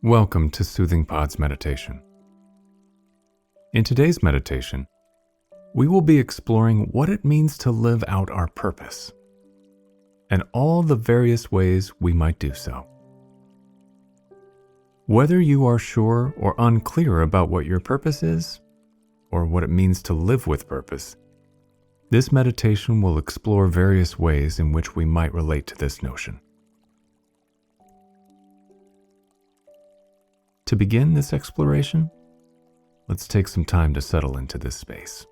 Welcome to Soothing Pod's meditation. In today's meditation, we will be exploring what it means to live out our purpose and all the various ways we might do so. Whether you are sure or unclear about what your purpose is, or what it means to live with purpose, this meditation will explore various ways in which we might relate to this notion. To begin this exploration, let's take some time to settle into this space.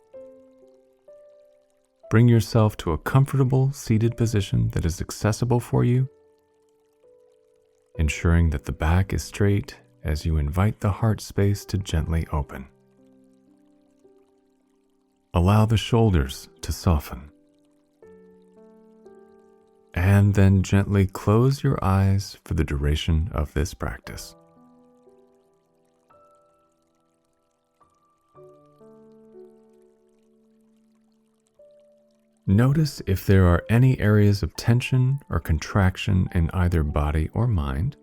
Bring yourself to a comfortable seated position that is accessible for you, ensuring that the back is straight as you invite the heart space to gently open. Allow the shoulders to soften, and then gently close your eyes for the duration of this practice. Notice if there are any areas of tension or contraction in either body or mind,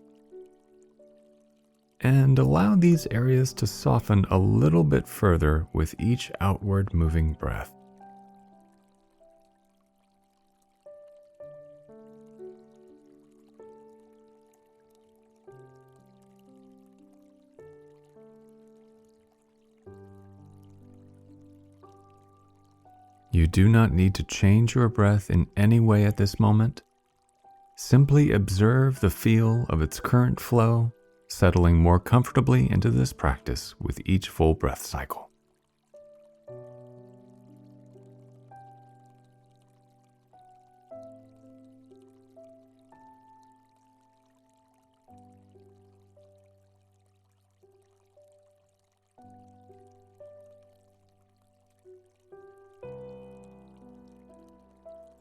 and allow these areas to soften a little bit further with each outward moving breath. You do not need to change your breath in any way at this moment. Simply observe the feel of its current flow, settling more comfortably into this practice with each full breath cycle.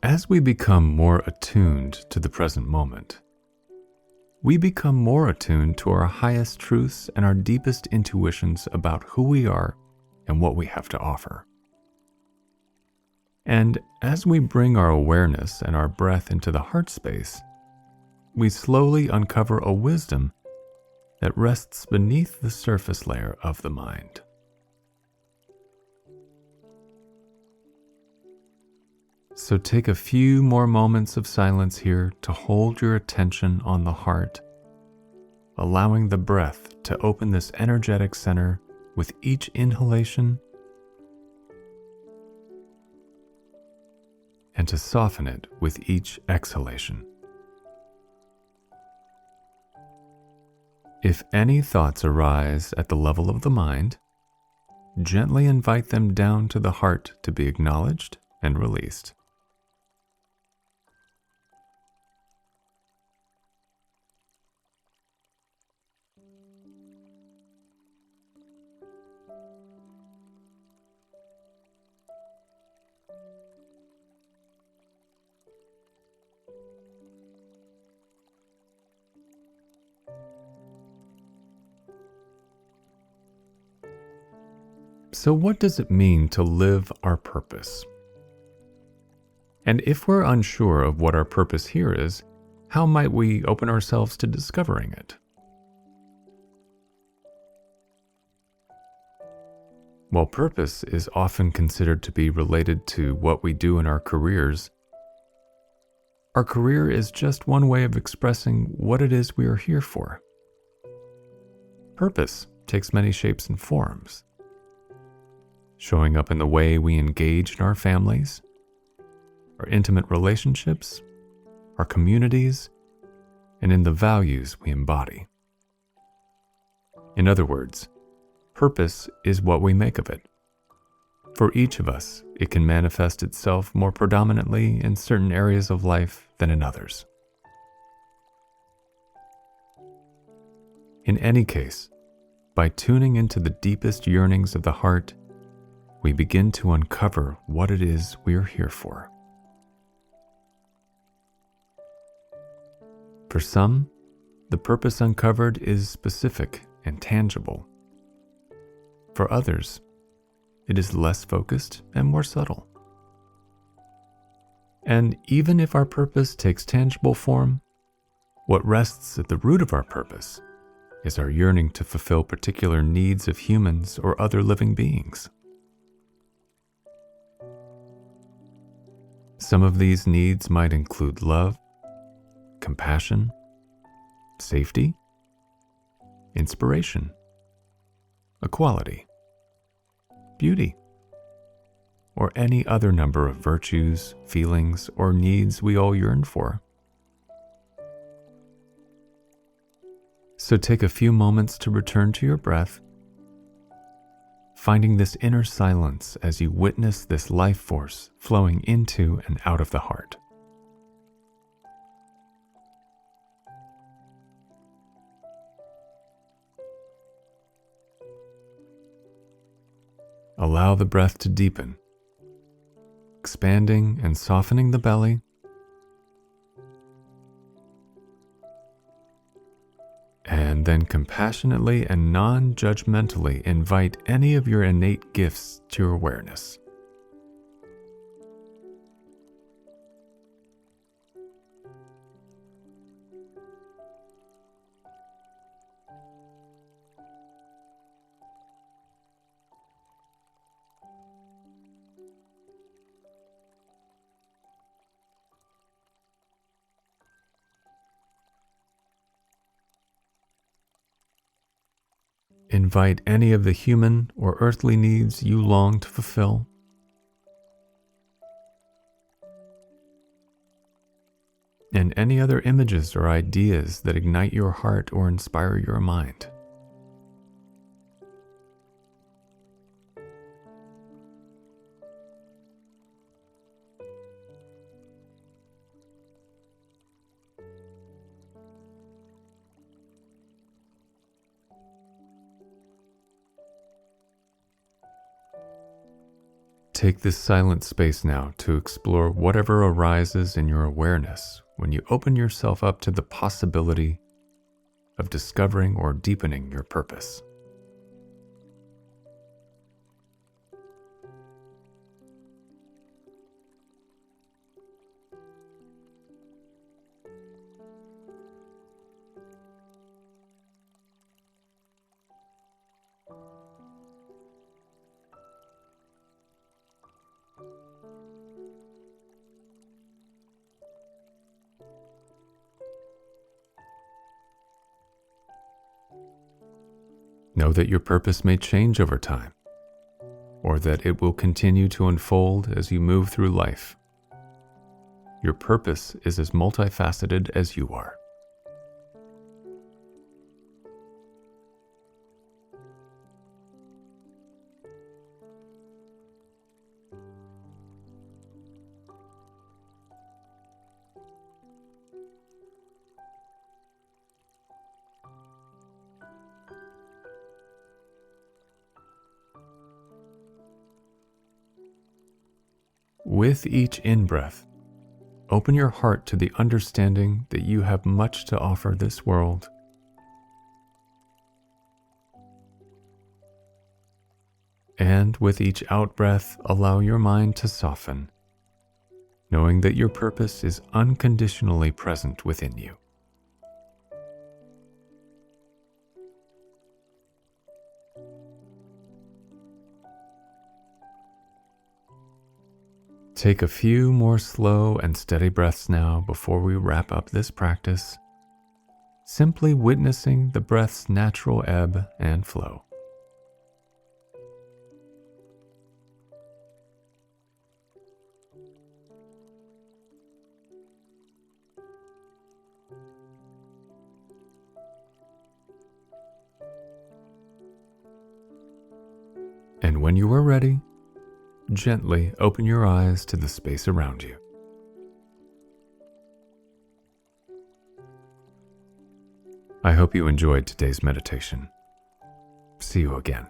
As we become more attuned to the present moment, we become more attuned to our highest truths and our deepest intuitions about who we are and what we have to offer. And as we bring our awareness and our breath into the heart space, we slowly uncover a wisdom that rests beneath the surface layer of the mind. So take a few more moments of silence here to hold your attention on the heart, allowing the breath to open this energetic center with each inhalation and to soften it with each exhalation. If any thoughts arise at the level of the mind, gently invite them down to the heart to be acknowledged and released. So what does it mean to live our purpose? And if we're unsure of what our purpose here is, how might we open ourselves to discovering it? While purpose is often considered to be related to what we do in our careers, our career is just one way of expressing what it is we are here for. Purpose takes many shapes and forms, showing up in the way we engage in our families, our intimate relationships, our communities, and in the values we embody. In other words, purpose is what we make of it. For each of us, it can manifest itself more predominantly in certain areas of life than in others. In any case, by tuning into the deepest yearnings of the heart, we begin to uncover what it is we are here for. For some, the purpose uncovered is specific and tangible. For others, it is less focused and more subtle. And even if our purpose takes tangible form, what rests at the root of our purpose is our yearning to fulfill particular needs of humans or other living beings. Some of these needs might include love, compassion, safety, inspiration, equality, beauty, or any other number of virtues, feelings, or needs we all yearn for. So take a few moments to return to your breath, finding this inner silence as you witness this life force flowing into and out of the heart. Allow the breath to deepen, expanding and softening the belly, and then compassionately and non-judgmentally invite any of your innate gifts to your awareness. Invite any of the human or earthly needs you long to fulfill. And any other images or ideas that ignite your heart or inspire your mind. Take this silent space now to explore whatever arises in your awareness when you open yourself up to the possibility of discovering or deepening your purpose. Know that your purpose may change over time, or that it will continue to unfold as you move through life. Your purpose is as multifaceted as you are. With each in-breath, open your heart to the understanding that you have much to offer this world. And with each out-breath, allow your mind to soften, knowing that your purpose is unconditionally present within you. Take a few more slow and steady breaths now before we wrap up this practice, simply witnessing the breath's natural ebb and flow. And when you are ready, gently open your eyes to the space around you. I hope you enjoyed today's meditation. See you again.